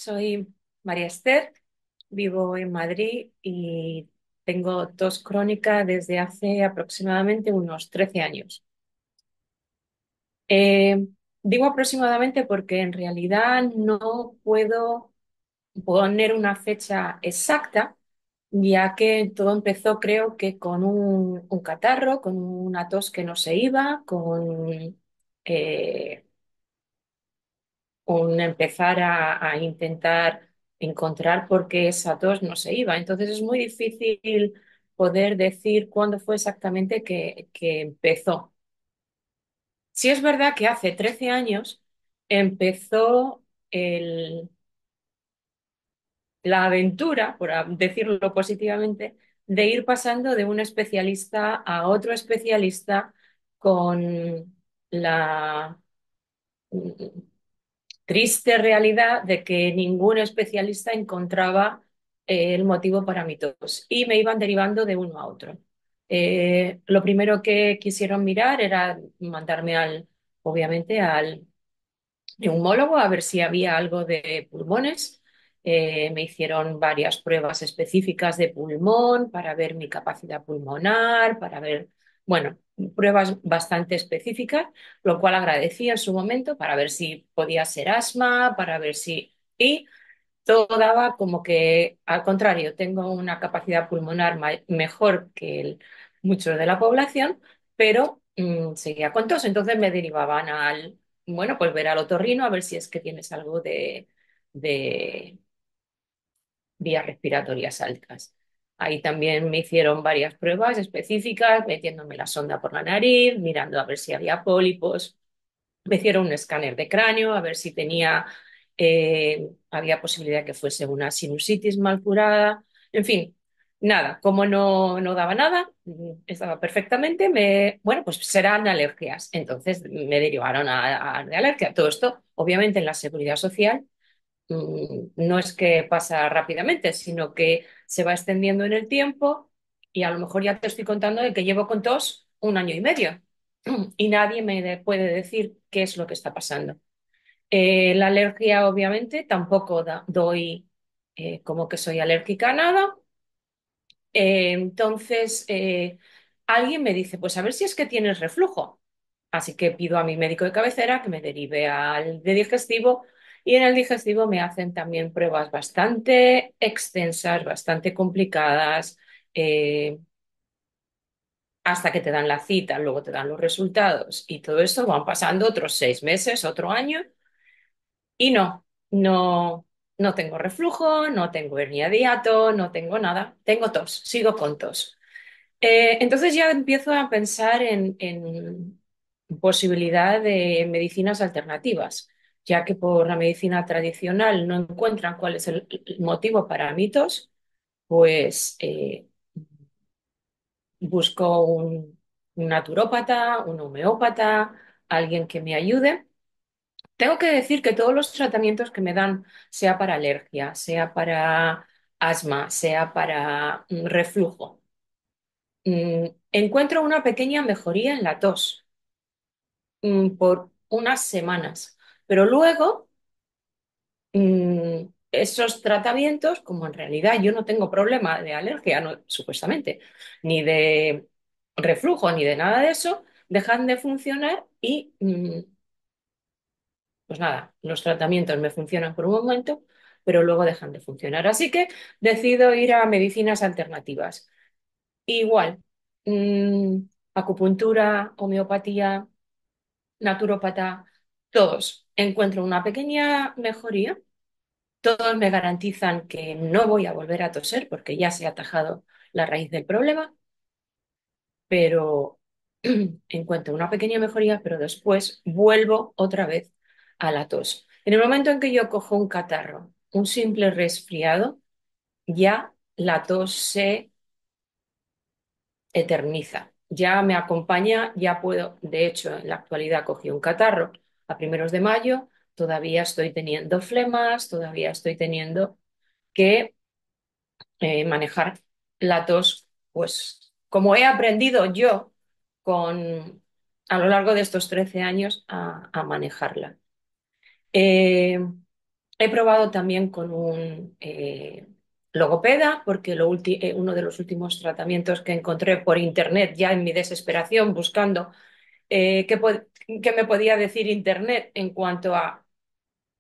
Soy María Esther, vivo en Madrid y tengo tos crónica desde hace aproximadamente unos 13 años. Eh, Digo aproximadamente porque en realidad no puedo poner una fecha exacta, ya que todo empezó creo que con un catarro, con una tos que no se iba, con eh, un empezar a intentar encontrar por qué esa tos no se iba. Entonces es muy difícil poder decir cuándo fue exactamente que empezó. Sí es verdad que hace 13 años empezó la aventura, decirlo positivamente, de ir pasando de un especialista a otro especialista con la triste realidad de que ningún especialista encontraba el motivo para mi tos y me iban derivando de uno a otro. Lo primero que quisieron mirar era mandarme obviamente, al neumólogo a ver si había algo de pulmones. Me hicieron varias pruebas específicas de pulmón para ver mi capacidad pulmonar, para ver, bueno, pruebas bastante específicas, lo cual agradecí en su momento para ver si podía ser asma, para ver si... Y todo daba como que, al contrario, tengo una capacidad pulmonar mejor que muchos de la población, pero seguía con tos. Entonces me derivaban bueno, pues ver al otorrino a ver si es que tienes algo de vías respiratorias altas. Ahí también me hicieron varias pruebas específicas, metiéndome la sonda por la nariz, mirando a ver si había pólipos. Me hicieron un escáner de cráneo a ver si había posibilidad que fuese una sinusitis mal curada. En fin, nada, como no daba nada, estaba perfectamente, bueno, pues serán alergias. Entonces me derivaron de alergia. Todo esto, obviamente, en la seguridad social, no es que pasa rápidamente, sino que se va extendiendo en el tiempo y a lo mejor ya te estoy contando de que llevo con tos un año y medio y nadie puede decir qué es lo que está pasando. La alergia, obviamente, tampoco doy como que soy alérgica a nada. Entonces, alguien me dice, pues a ver si es que tienes reflujo. Así que pido a mi médico de cabecera que me derive al de digestivo y en el digestivo me hacen también pruebas bastante extensas, bastante complicadas, eh, hasta que te dan la cita, luego te dan los resultados y todo esto van pasando otros 6 meses, otro año y no tengo reflujo, no tengo hernia de hiato, no tengo nada, tengo tos, sigo con tos. Entonces ya empiezo a pensar en posibilidad de medicinas alternativas, ya que por la medicina tradicional no encuentran cuál es el motivo para mi tos, pues busco un naturópata, un homeópata, alguien que me ayude. Tengo que decir que todos los tratamientos que me dan, sea para alergia, sea para asma, sea para reflujo, encuentro una pequeña mejoría en la tos por unas semanas, pero luego esos tratamientos, como en realidad yo no tengo problema de alergia, supuestamente, ni de reflujo, ni de nada de eso, dejan de funcionar y pues nada, los tratamientos me funcionan por un momento, pero luego dejan de funcionar. Así que decido ir a medicinas alternativas. Igual, mm, acupuntura, homeopatía, naturópata, todos encuentro una pequeña mejoría. Todos me garantizan que no voy a volver a toser porque ya se ha atajado la raíz del problema, pero encuentro una pequeña mejoría, pero después vuelvo otra vez a la tos. En el momento en que yo cojo un catarro, un simple resfriado, ya la tos se eterniza. Ya me acompaña, ya puedo, de hecho, en la actualidad cogí un catarro a primeros de mayo, todavía estoy teniendo flemas, todavía estoy teniendo que manejar la tos, pues como he aprendido yo a lo largo de estos 13 años a manejarla. Eh, He probado también con un logopeda, porque uno de los últimos tratamientos que encontré por internet, ya en mi desesperación, buscando qué me podía decir internet en cuanto a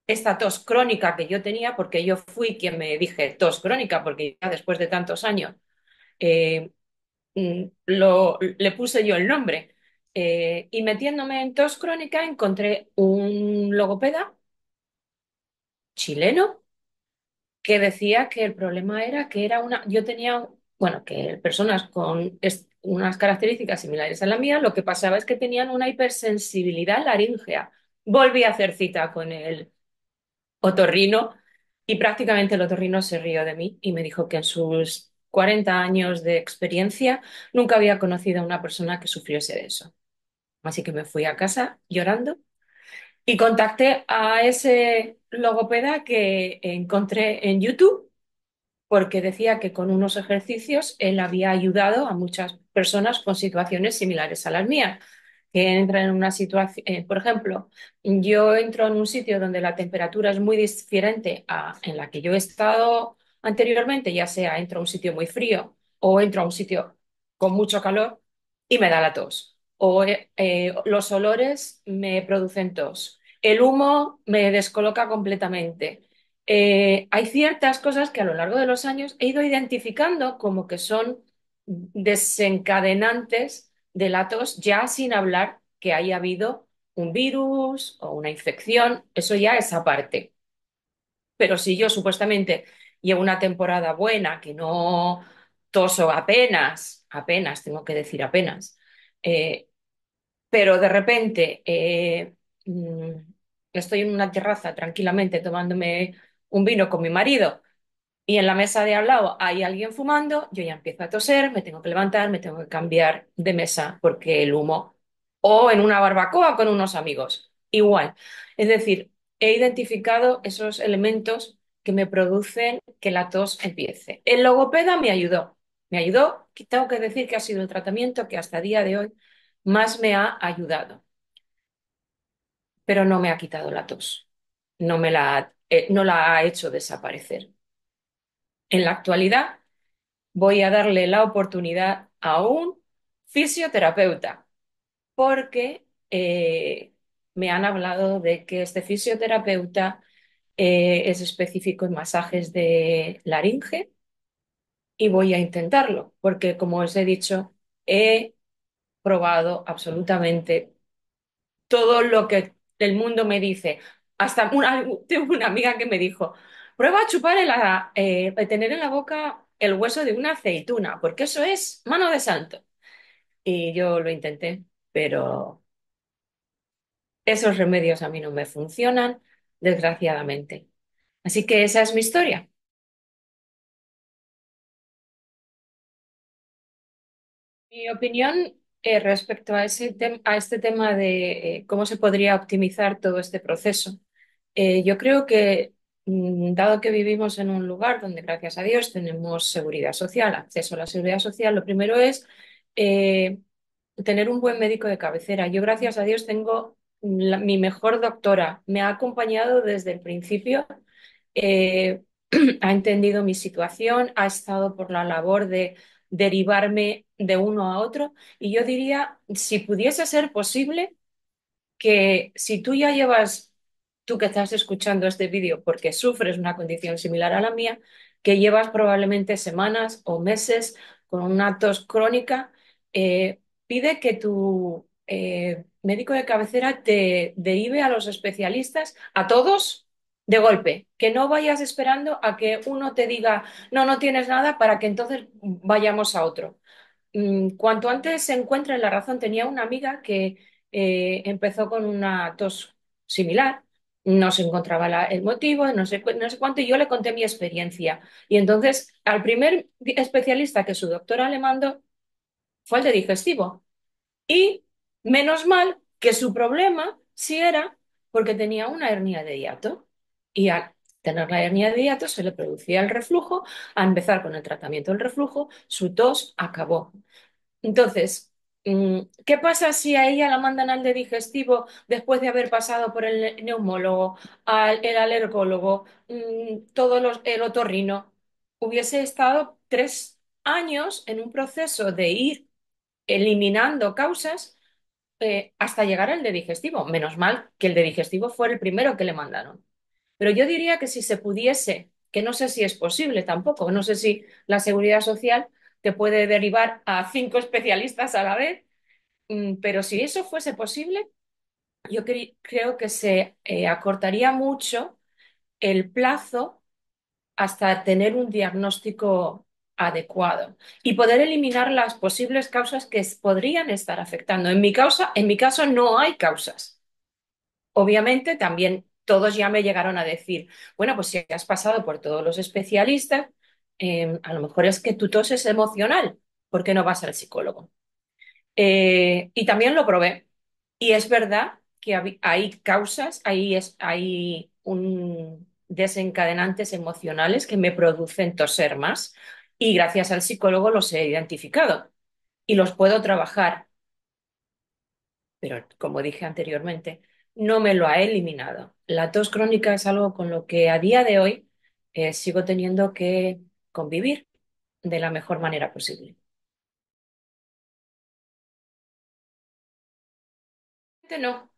esta tos crónica que yo tenía, porque yo fui quien me dije tos crónica, porque ya después de tantos años eh, le puse yo el nombre. Y metiéndome en tos crónica encontré un logopeda chileno que decía que el problema era que yo tenía, bueno, que personas con unas características similares a la mía, lo que pasaba es que tenían una hipersensibilidad laríngea. Volví a hacer cita con el otorrino y prácticamente el otorrino se rió de mí y me dijo que en sus 40 años de experiencia nunca había conocido a una persona que sufriese de eso. Así que me fui a casa llorando y contacté a ese logopeda que encontré en YouTube porque decía que con unos ejercicios él había ayudado a muchas personas con situaciones similares a las mías, que entran en una situación, por ejemplo, yo entro en un sitio donde la temperatura es muy diferente a en la que yo he estado anteriormente, ya sea entro a un sitio muy frío o entro a un sitio con mucho calor y me da la tos. O los olores me producen tos. El humo me descoloca completamente. Hay ciertas cosas que a lo largo de los años he ido identificando como que son desencadenantes de la tos, ya sin hablar que haya habido un virus o una infección, eso ya es aparte. Pero si yo supuestamente llevo una temporada buena, que no toso apenas, apenas, tengo que decir apenas, eh, pero de repente mm, estoy en una terraza tranquilamente tomándome un vino con mi marido y en la mesa de al lado hay alguien fumando, yo ya empiezo a toser, me tengo que levantar, me tengo que cambiar de mesa porque el humo, o en una barbacoa con unos amigos, igual. Es decir, he identificado esos elementos que me producen que la tos empiece. El logopeda me ayudó, tengo que decir que ha sido el tratamiento que hasta el día de hoy más me ha ayudado, pero no me ha quitado la tos, no la ha hecho desaparecer. En la actualidad, voy a darle la oportunidad a un fisioterapeuta porque me han hablado de que este fisioterapeuta es específico en masajes de laringe y voy a intentarlo porque, como os he dicho, he probado absolutamente todo lo que el mundo me dice. Tengo una amiga que me dijo, prueba a chupar tener en la boca el hueso de una aceituna, porque eso es mano de santo. Y yo lo intenté, pero esos remedios a mí no me funcionan, desgraciadamente. Así que esa es mi historia. Mi opinión respecto a a este tema de cómo se podría optimizar todo este proceso. Yo creo que, dado que vivimos en un lugar donde, gracias a Dios, tenemos seguridad social, acceso a la seguridad social, lo primero es eh, tener un buen médico de cabecera. Yo, gracias a Dios, tengo mi mejor doctora. Me ha acompañado desde el principio, eh, ha entendido mi situación, ha estado por la labor de derivarme de uno a otro. Y yo diría, si pudiese ser posible, que si tú ya llevas, tú que estás escuchando este vídeo porque sufres una condición similar a la mía, que llevas probablemente semanas o meses con una tos crónica, pide que tu médico de cabecera te derive a los especialistas, a todos de golpe, que no vayas esperando a que uno te diga, no, no tienes nada, para que entonces vayamos a otro. Cuanto antes se encuentre la razón, tenía una amiga que empezó con una tos similar, no se encontraba el motivo, no sé cuánto, y yo le conté mi experiencia. Y entonces al primer especialista que su doctora le mandó fue el de digestivo. Y menos mal que su problema sí era porque tenía una hernia de hiato. Y al tener la hernia de hiato se le producía el reflujo. A empezar con el tratamiento del reflujo, su tos acabó. Entonces, ¿Qué pasa si a ella la mandan al de digestivo después de haber pasado por el neumólogo, el alergólogo, el otorrino? Hubiese estado 3 años en un proceso de ir eliminando causas hasta llegar al de digestivo. Menos mal que el de digestivo fue el primero que le mandaron. Pero yo diría que si se pudiese, que no sé si es posible tampoco, no sé si la seguridad social te puede derivar a 5 especialistas a la vez, pero si eso fuese posible, yo creo que se acortaría mucho el plazo hasta tener un diagnóstico adecuado y poder eliminar las posibles causas que podrían estar afectando. En mi caso no hay causas. Obviamente, también todos ya me llegaron a decir, bueno, pues si has pasado por todos los especialistas, a lo mejor es que tu tos es emocional, ¿por qué no vas al psicólogo? Y también lo probé. Y es verdad que hay causas, hay desencadenantes emocionales que me producen toser más. Y gracias al psicólogo los he identificado y los puedo trabajar. Pero como dije anteriormente, no me lo ha eliminado. La tos crónica es algo con lo que a día de hoy sigo teniendo que convivir de la mejor manera posible. No.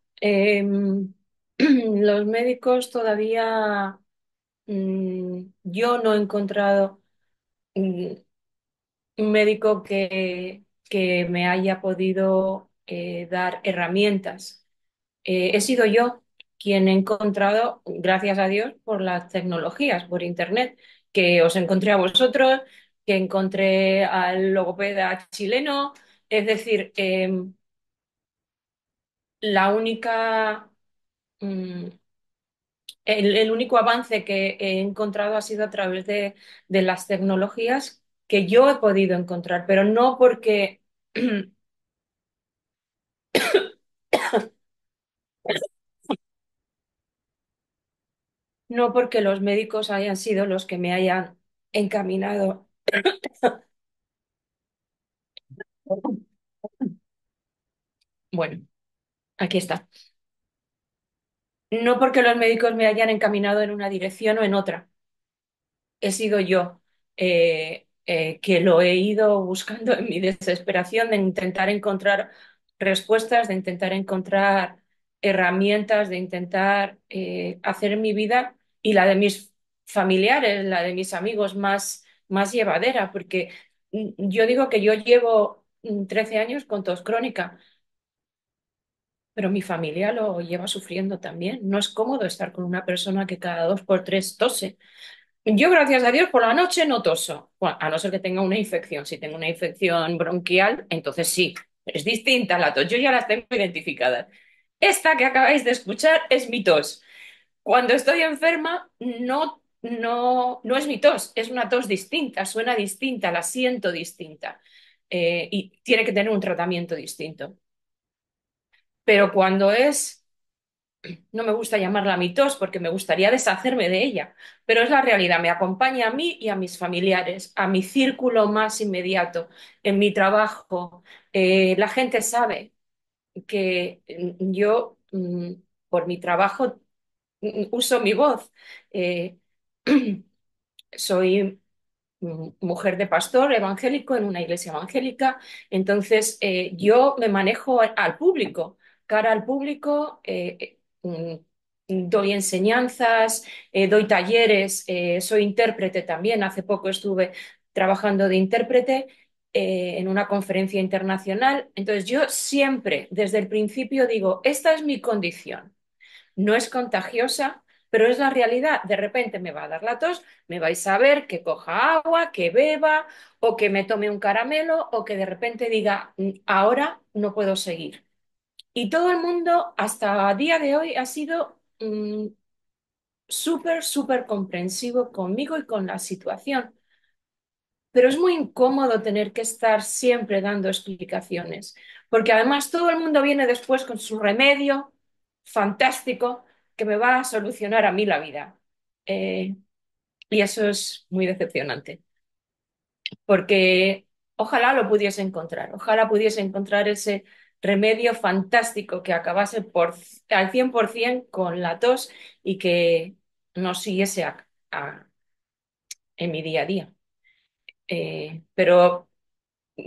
Los médicos todavía, yo no he encontrado mm, un médico que me haya podido dar herramientas. He sido yo quien he encontrado, gracias a Dios, por las tecnologías, por Internet, que os encontré a vosotros, que encontré al logopeda chileno. Es decir, la única, mm, el único avance que he encontrado ha sido a través de las tecnologías que yo he podido encontrar, pero no porque, no porque los médicos hayan sido los que me hayan encaminado. Bueno, aquí está. No porque los médicos me hayan encaminado en una dirección o en otra. He sido yo que lo he ido buscando en mi desesperación de intentar encontrar respuestas, de intentar encontrar herramientas, de intentar hacer mi vida y la de mis familiares, la de mis amigos más llevadera, porque yo digo que yo llevo 13 años con tos crónica, pero mi familia lo lleva sufriendo también. No es cómodo estar con una persona que cada 2 por 3 tose. Yo, gracias a Dios, por la noche no toso. Bueno, a no ser que tenga una infección. Si tengo una infección bronquial, entonces sí, es distinta la tos. Yo ya las tengo identificadas. Esta que acabáis de escuchar es mi tos. Cuando estoy enferma, no es mi tos, es una tos distinta, suena distinta, la siento distinta. Y tiene que tener un tratamiento distinto. Pero cuando no me gusta llamarla mi tos porque me gustaría deshacerme de ella, pero es la realidad, me acompaña a mí y a mis familiares, a mi círculo más inmediato, en mi trabajo. La gente sabe que yo, por mi trabajo, uso mi voz. Eh, soy mujer de pastor evangélico en una iglesia evangélica, entonces yo me manejo al público, cara al público, doy enseñanzas, doy talleres, soy intérprete también, hace poco estuve trabajando de intérprete en una conferencia internacional, entonces yo siempre desde el principio digo, esta es mi condición, no es contagiosa, pero es la realidad. De repente me va a dar la tos, me vais a ver que coja agua, que beba o que me tome un caramelo o que de repente diga, ahora no puedo seguir". Y todo el mundo hasta a día de hoy ha sido súper comprensivo conmigo y con la situación. Pero es muy incómodo tener que estar siempre dando explicaciones, porque además todo el mundo viene después con su remedio fantástico que me va a solucionar a mí la vida. Eh, y eso es muy decepcionante, porque Ojalá lo pudiese encontrar, ojalá pudiese encontrar ese remedio fantástico que acabase al 100% con la tos y que no siguiese en mi día a día. Pero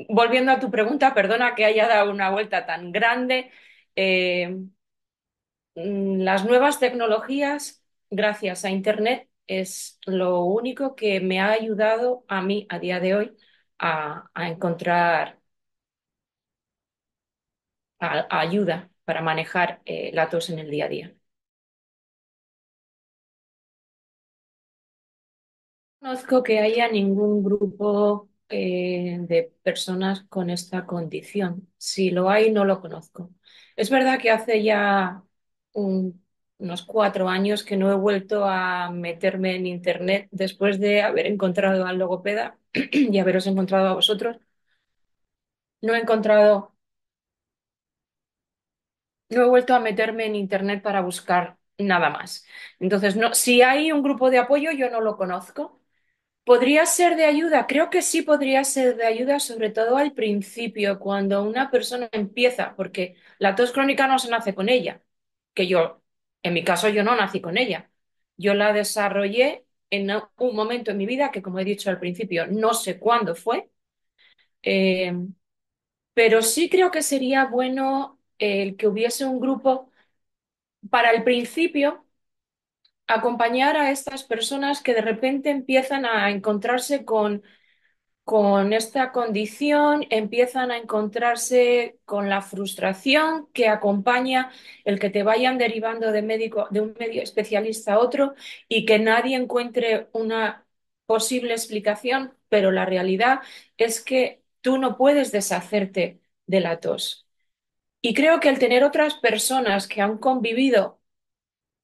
volviendo a tu pregunta, perdona que haya dado una vuelta tan grande. eh, las nuevas tecnologías, gracias a Internet, es lo único que me ha ayudado a mí a día de hoy a encontrar ayuda para manejar la tos en el día a día. No conozco que haya ningún grupo de personas con esta condición. Si lo hay, no lo conozco. Es verdad que hace ya unos 4 años que no he vuelto a meterme en Internet después de haber encontrado al logopeda y haberos encontrado a vosotros. No he encontrado, no he vuelto a meterme en Internet para buscar nada más. Entonces, no, si hay un grupo de apoyo, yo no lo conozco. ¿Podría ser de ayuda? Creo que sí podría ser de ayuda, sobre todo al principio, cuando una persona empieza, porque la tos crónica no se nace con ella, que yo, en mi caso, yo no nací con ella. Yo la desarrollé en un momento en mi vida que, como he dicho al principio, no sé cuándo fue, eh, pero sí creo que sería bueno el que hubiese un grupo para el principio acompañar a estas personas que de repente empiezan a encontrarse con esta condición, empiezan a encontrarse con la frustración que acompaña el que te vayan derivando de médico, de un medio especialista a otro y que nadie encuentre una posible explicación, pero la realidad es que tú no puedes deshacerte de la tos. Y creo que el tener otras personas que han convivido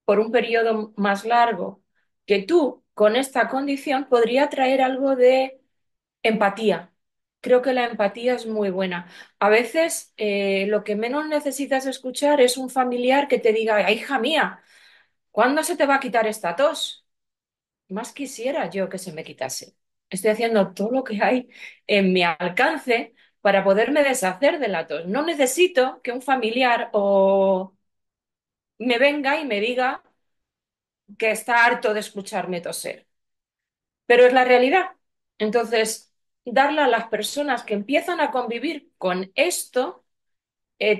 por un periodo más largo que tú con esta condición podría traer algo de empatía. Creo que la empatía es muy buena. A veces lo que menos necesitas escuchar es un familiar que te diga, "Ay, hija mía, ¿cuándo se te va a quitar esta tos?" Más quisiera yo que se me quitase. Estoy haciendo todo lo que hay en mi alcance para poderme deshacer de la tos. No necesito que un familiar o me venga y me diga que está harto de escucharme toser, pero es la realidad. Entonces, darle a las personas que empiezan a convivir con esto,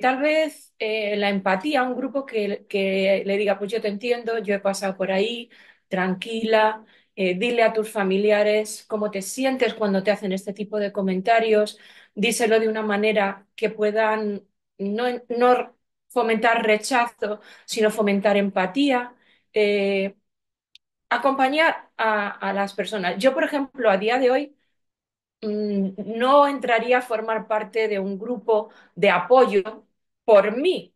tal vez la empatía a un grupo que le diga, pues yo te entiendo, yo he pasado por ahí, tranquila, dile a tus familiares cómo te sientes cuando te hacen este tipo de comentarios, díselo de una manera que puedan no fomentar rechazo, sino fomentar empatía. eh, Acompañar a las personas. Yo, por ejemplo, a día de hoy no entraría a formar parte de un grupo de apoyo por mí.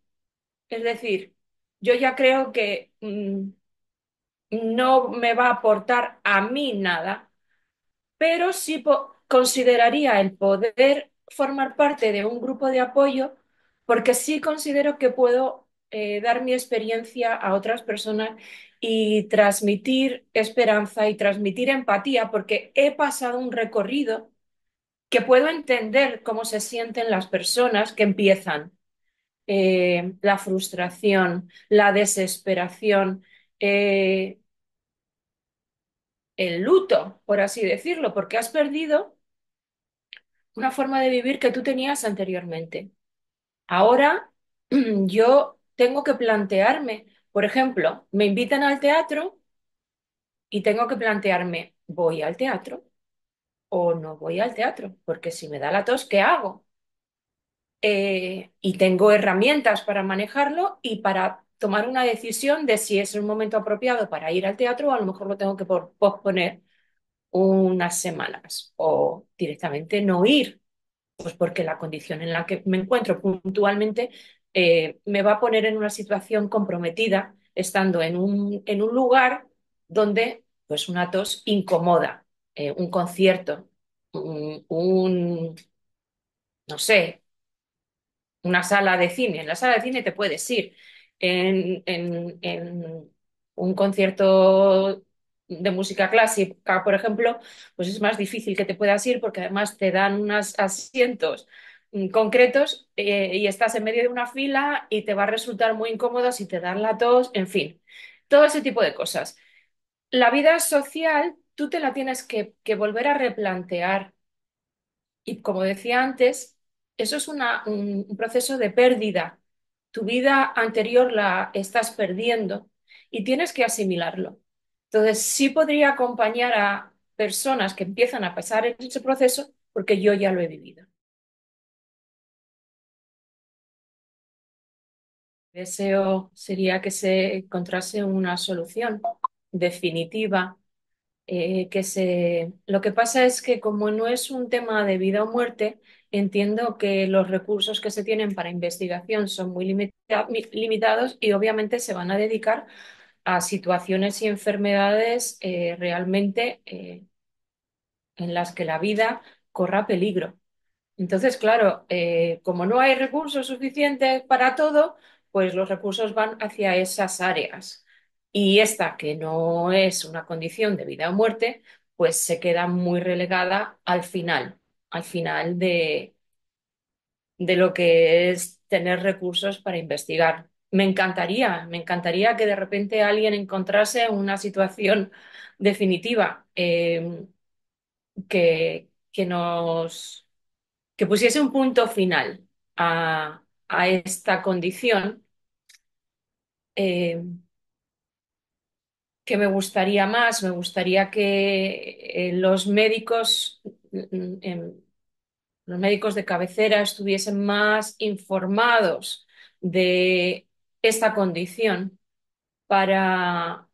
Es decir, yo ya creo que no me va a aportar a mí nada, pero sí consideraría el poder formar parte de un grupo de apoyo porque sí considero que puedo dar mi experiencia a otras personas y transmitir esperanza y transmitir empatía porque he pasado un recorrido que puedo entender cómo se sienten las personas que empiezan la frustración, la desesperación, eh, el luto, por así decirlo, porque has perdido una forma de vivir que tú tenías anteriormente. Ahora yo tengo que plantearme, por ejemplo, me invitan al teatro y tengo que plantearme, ¿voy al teatro o no voy al teatro? Porque si me da la tos, ¿qué hago? Y tengo herramientas para manejarlo y para tomar una decisión de si es un momento apropiado para ir al teatro o a lo mejor lo tengo que posponer unas semanas o directamente no ir. Pues porque la condición en la que me encuentro puntualmente me va a poner en una situación comprometida estando en un lugar donde pues una tos incomoda, un concierto, no sé, una sala de cine. En la sala de cine te puedes ir. En un concierto de música clásica, por ejemplo, pues es más difícil que te puedas ir porque además te dan unos asientos concretos y estás en medio de una fila y te va a resultar muy incómodo si te dan la tos, en fin, todo ese tipo de cosas. La vida social, tú te la tienes que volver a replantear y como decía antes, eso es un proceso de pérdida. Tu vida anterior la estás perdiendo y tienes que asimilarlo. Entonces, sí podría acompañar a personas que empiezan a pasar en ese proceso porque yo ya lo he vivido. Mi deseo sería que se encontrase una solución definitiva. Lo que pasa es que como no es un tema de vida o muerte, entiendo que los recursos que se tienen para investigación son muy limitados y obviamente se van a dedicar a situaciones y enfermedades realmente en las que la vida corra peligro. Entonces, claro, como no hay recursos suficientes para todo, pues los recursos van hacia esas áreas. Y esta, que no es una condición de vida o muerte, pues se queda muy relegada al final de lo que es tener recursos para investigar. Me encantaría que de repente alguien encontrase una situación definitiva que que pusiese un punto final a esta condición, eh, que me gustaría más, me gustaría que los médicos de cabecera estuviesen más informados de esta condición para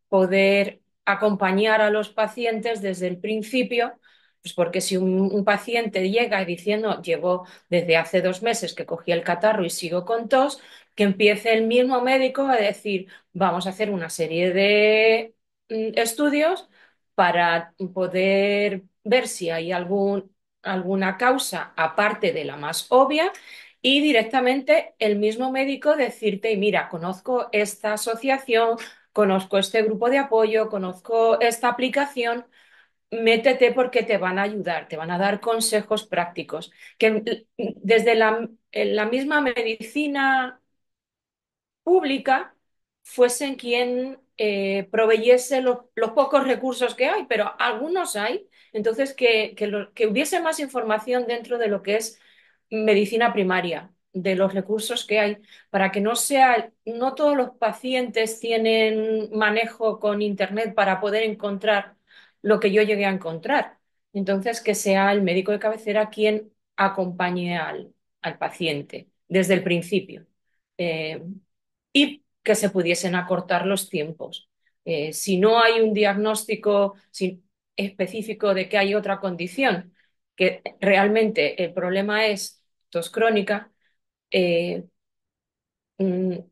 poder acompañar a los pacientes desde el principio, pues porque si un paciente llega diciendo, llevo desde hace 2 meses que cogí el catarro y sigo con tos, que empiece el mismo médico a decir, vamos a hacer una serie de estudios para poder ver si hay alguna causa aparte de la más obvia y directamente el mismo médico decirte, mira, conozco esta asociación, conozco este grupo de apoyo, conozco esta aplicación, métete porque te van a ayudar, te van a dar consejos prácticos. Que desde la misma medicina pública fuesen quien proveyese los pocos recursos que hay, pero algunos hay. Entonces, que hubiese más información dentro de lo que es medicina primaria, de los recursos que hay, para que no todos los pacientes tienen manejo con Internet para poder encontrar lo que yo llegué a encontrar. Entonces, que sea el médico de cabecera quien acompañe al paciente desde el principio. Eh, y que se pudiesen acortar los tiempos. Si no hay un diagnóstico específico de que hay otra condición, que realmente el problema es tos crónica, eh,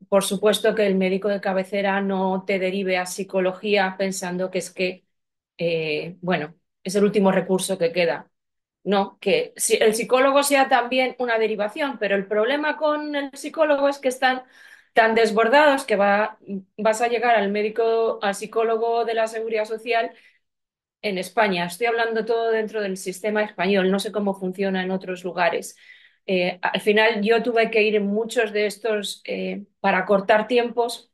por supuesto que el médico de cabecera no te derive a psicología pensando que es que, bueno, es el último recurso que queda. No, que si el psicólogo sea también una derivación, pero el problema con el psicólogo es que están tan desbordados que vas a llegar al médico, al psicólogo de la Seguridad Social en España. Estoy hablando todo dentro del sistema español, no sé cómo funciona en otros lugares. Al final yo tuve que ir en muchos de estos para cortar tiempos.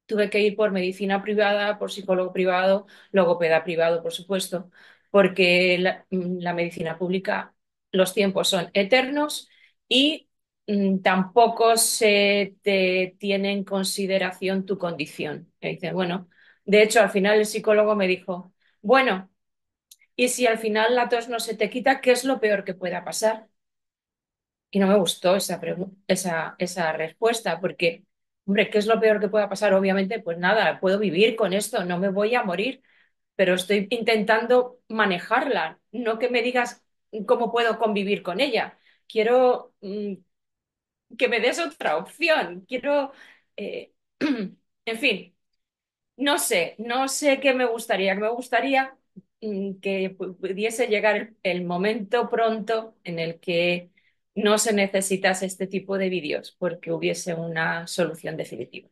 Tuve que ir por medicina privada, por psicólogo privado, logopeda privado, por supuesto, porque la medicina pública, los tiempos son eternos y tampoco se te tiene en consideración tu condición. Y dice, bueno, de hecho, al final el psicólogo me dijo, bueno, y si al final la tos no se te quita, ¿qué es lo peor que pueda pasar? Y no me gustó esa respuesta, porque, hombre, ¿qué es lo peor que pueda pasar? Obviamente, pues nada, puedo vivir con esto, no me voy a morir, pero estoy intentando manejarla, no que me digas cómo puedo convivir con ella. Quiero que me des otra opción, quiero, eh, en fin. No sé qué me gustaría. Me gustaría que pudiese llegar el momento pronto en el que no se necesitase este tipo de vídeos porque hubiese una solución definitiva.